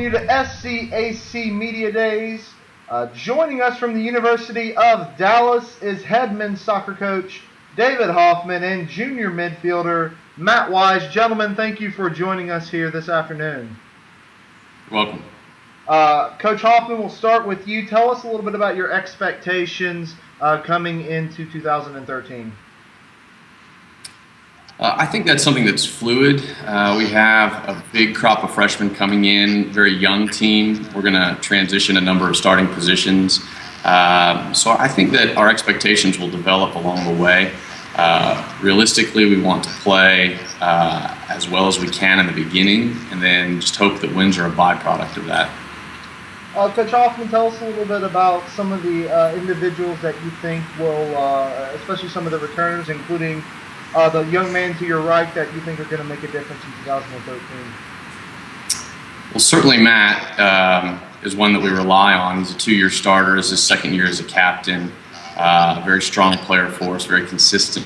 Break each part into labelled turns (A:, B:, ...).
A: welcome you to SCAC Media Days. Joining us from the University of Dallas is head men's soccer coach David Hoffman and junior midfielder Matt Wise. Gentlemen, thank you for joining us here this afternoon.
B: Welcome.
A: Coach Hoffman, we'll start with you. Tell us a little bit about your expectations coming into 2013.
B: I think that's something that's fluid. We have a big crop of freshmen coming in, very young team. We're going to transition a number of starting positions. So I think that our expectations will develop along the way. Realistically, we want to play as well as we can in the beginning, and then just hope that wins are a byproduct of that.
A: Coach Hoffman, tell us a little bit about some of the individuals that you think will, especially some of the returners, including the young man to your right that you think are going to make a difference in 2013.
B: Well, certainly Matt is one that we rely on. He's a 2-year starter. It's his second year as a captain. A very strong player for us, very consistent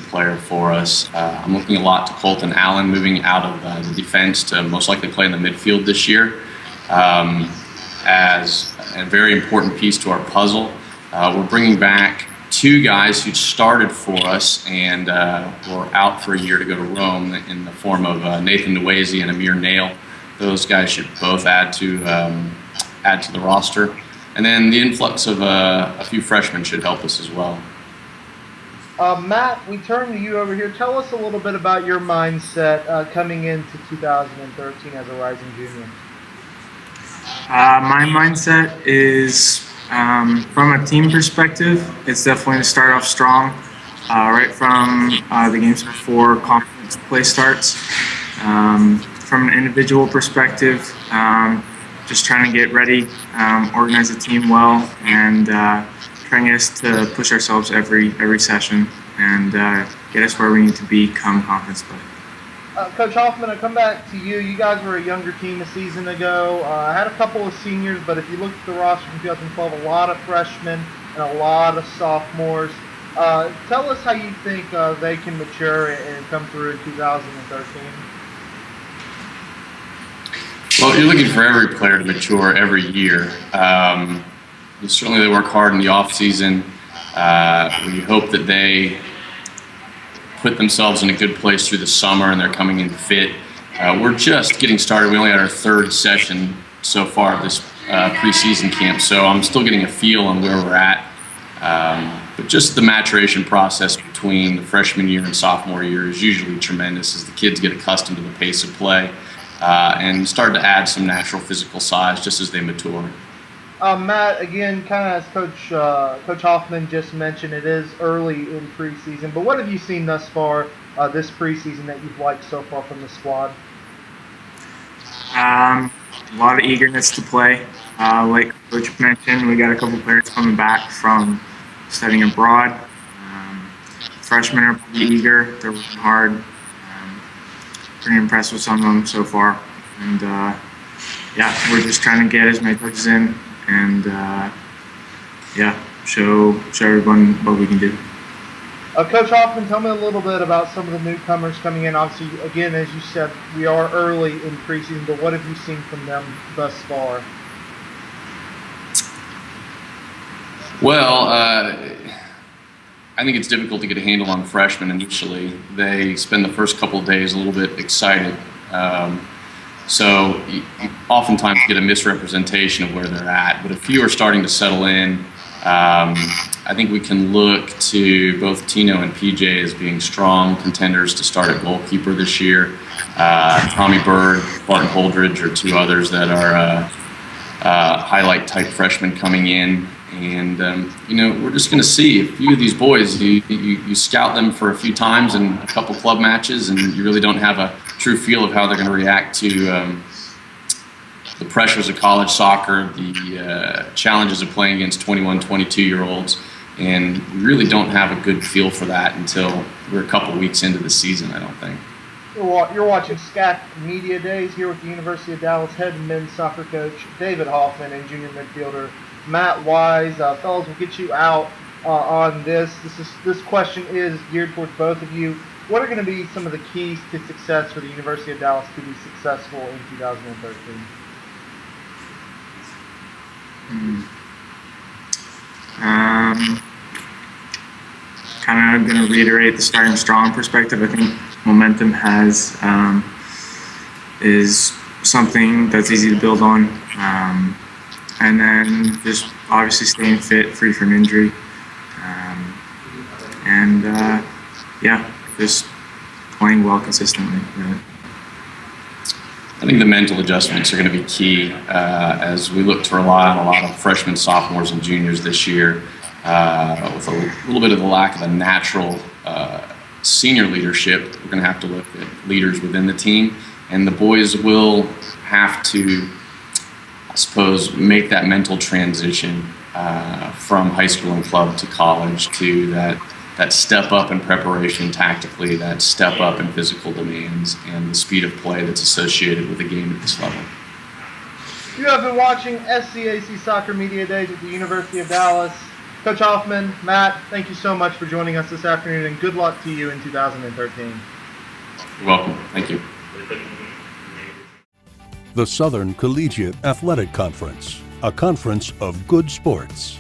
B: player for us. I'm looking a lot to Colton Allen moving out of the defense to most likely play in the midfield this year as a very important piece to our puzzle. We're bringing back 2 guys who started for us and were out for a year to go to Rome in the form of Nathan Nwezi and Amir Nail. Those guys should both add to the roster. And then the influx of a few freshmen should help us as well.
A: Matt, we turn to you over here. Tell us a little bit about your mindset coming into 2013 as a rising junior.
C: My mindset is, from a team perspective, it's definitely to start off strong right from the games before conference play starts. From an individual perspective, just trying to get ready, organize the team well, and trying to get us to push ourselves every session and get us where we need to be come conference play.
A: Coach Hoffman, I come back to you. You guys were a younger team a season ago. I had a couple of seniors, but if you look at the roster from 2012, a lot of freshmen and a lot of sophomores. Tell us how you think they can mature and come through in 2013.
B: Well, you're looking for every player to mature every year. Certainly they work hard in the off season. We hope that they put themselves in a good place through the summer and they're coming in fit. We're just getting started. We only had our 3rd session so far of this preseason camp, so I'm still getting a feel on where we're at. But just the maturation process between the freshman year and sophomore year is usually tremendous as the kids get accustomed to the pace of play and start to add some natural physical size just as they mature.
A: Matt, again, kind of as Coach Hoffman just mentioned, it is early in preseason, but what have you seen thus far this preseason that you've liked so far from the squad?
C: A lot of eagerness to play. Like Coach mentioned, we got a couple players coming back from studying abroad. Freshmen are pretty eager. They're working hard. Pretty impressed with some of them so far. And yeah, we're just trying to get as many touches in and show everyone what we can do.
A: Coach Hoffman, tell me a little bit about some of the newcomers coming in. Obviously, again, as you said, we are early in preseason, but what have you seen from them thus far?
B: Well, I think it's difficult to get a handle on freshmen initially. They spend the first couple of days a little bit excited. So you oftentimes get a misrepresentation of where they're at, but a few are starting to settle in. I think we can look to both Tino and PJ as being strong contenders to start at goalkeeper this year. Tommy Bird, Barton Holdridge are 2 others that are highlight type freshmen coming in. And, we're just going to see a few of these boys. You scout them for a few times and a couple club matches, and you really don't have a true feel of how they're going to react to the pressures of college soccer, the challenges of playing against 21, 22-year-olds. And we really don't have a good feel for that until we're a couple weeks into the season, I don't think.
A: You're watching SCAC Media Days here with the University of Dallas head men's soccer coach David Hoffman and junior midfielder Matt Wise. Fellas, we'll get you out on this. This question is geared towards both of you. What are going to be some of the keys to success for the University of Dallas to be successful in 2013?
C: Kind of going to reiterate the starting strong perspective. I think momentum is something that's easy to build on. And then just obviously staying fit, free from injury. Just playing well consistently.
B: I think the mental adjustments are going to be key as we look to rely on a lot of freshmen, sophomores, and juniors this year. With a little bit of the lack of a natural senior leadership, we're going to have to look at leaders within the team, and the boys will have to, I suppose, make that mental transition from high school and club to college to that step up in preparation tactically, that step up in physical demands, and the speed of play that's associated with a game at this level.
A: You have been watching SCAC Soccer Media Days at the University of Dallas. Coach Hoffman, Matt, thank you so much for joining us this afternoon, and good luck to you in 2013.
B: You're welcome. Thank you.
D: The Southern Collegiate Athletic Conference, a conference of good sports.